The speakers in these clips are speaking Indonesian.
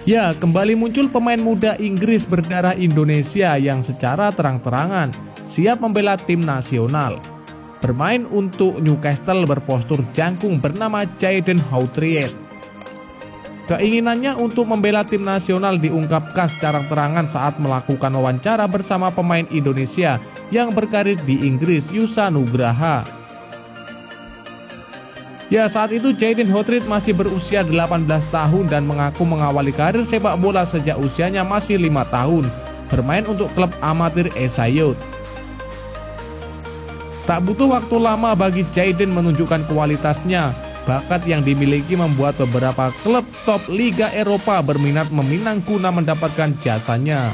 Ya, kembali muncul pemain muda Inggris berdarah Indonesia yang secara terang-terangan siap membela tim nasional. Bermain untuk Newcastle berpostur jangkung bernama Jayden Houtriet. Keinginannya untuk membela tim nasional diungkapkan secara terangan saat melakukan wawancara bersama pemain Indonesia yang berkarir di Inggris, Yusa Nugraha. Ya, saat itu Jayden Houtriet masih berusia 18 tahun dan mengaku mengawali karir sepak bola sejak usianya masih 5 tahun, bermain untuk klub amatir Esa Youth. Tak butuh waktu lama bagi Jayden menunjukkan kualitasnya. Bakat yang dimiliki membuat beberapa klub top Liga Eropa berminat meminang guna mendapatkan jasanya.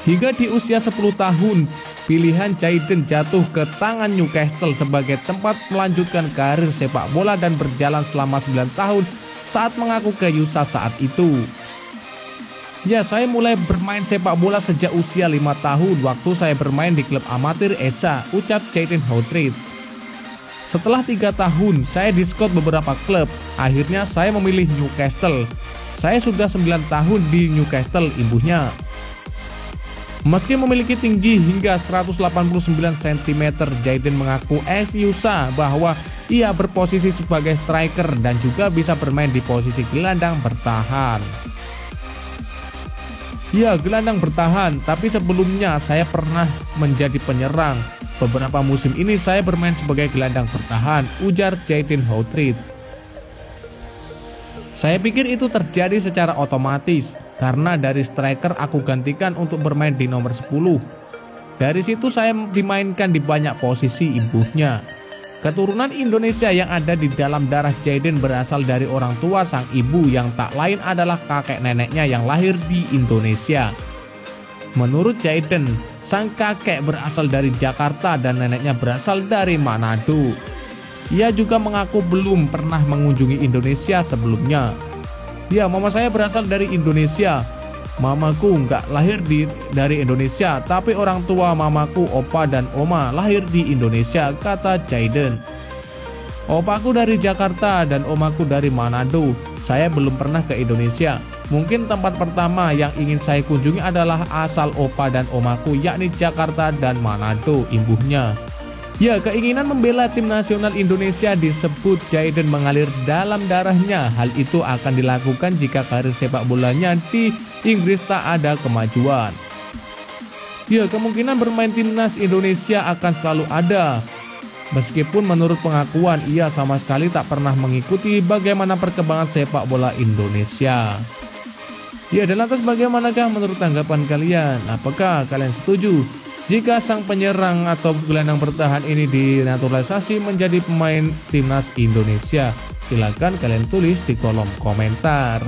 Hingga di usia 10 tahun, pilihan Jayden jatuh ke tangan Newcastle sebagai tempat melanjutkan karir sepak bola dan berjalan selama 9 tahun saat mengaku ke Yusa saat itu. Ya, saya mulai bermain sepak bola sejak usia 5 tahun waktu saya bermain di klub amatir Esa, ucap Jayden Houtriet. Setelah 3 tahun, saya diskot beberapa klub. Akhirnya saya memilih Newcastle. Saya sudah 9 tahun di Newcastle, imbuhnya. Meski memiliki tinggi hingga 189 cm, Jayden mengaku Yusa bahwa ia berposisi sebagai striker dan juga bisa bermain di posisi gelandang bertahan. Ya, gelandang bertahan, tapi sebelumnya saya pernah menjadi penyerang. Beberapa musim ini saya bermain sebagai gelandang bertahan, ujar Jayden Houtriet. Saya pikir itu terjadi secara otomatis, karena dari striker aku gantikan untuk bermain di nomor 10. Dari situ saya dimainkan di banyak posisi, imbuhnya. Keturunan Indonesia yang ada di dalam darah Jayden berasal dari orang tua sang ibu yang tak lain adalah kakek neneknya yang lahir di Indonesia. Menurut Jayden, sang kakek berasal dari Jakarta dan neneknya berasal dari Manado. Ia juga mengaku belum pernah mengunjungi Indonesia sebelumnya. Ya, mama saya berasal dari Indonesia. Mamaku nggak lahir dari Indonesia, tapi orang tua mamaku, opa dan oma lahir di Indonesia, kata Jayden. Opaku dari Jakarta dan omaku dari Manado. Saya belum pernah ke Indonesia. Mungkin tempat pertama yang ingin saya kunjungi adalah asal opa dan omaku, yakni Jakarta dan Manado, imbuhnya. Ya, keinginan membela tim nasional Indonesia disebut Jayden mengalir dalam darahnya. Hal itu akan dilakukan jika karir sepak bolanya di Inggris tak ada kemajuan. Ya, kemungkinan bermain timnas Indonesia akan selalu ada. Meskipun menurut pengakuan ia sama sekali tak pernah mengikuti bagaimana perkembangan sepak bola Indonesia. Ya, dan lantas bagaimanakah menurut tanggapan kalian? Apakah kalian setuju jika sang penyerang atau gelandang bertahan ini dinaturalisasi menjadi pemain timnas Indonesia? Silakan kalian tulis di kolom komentar.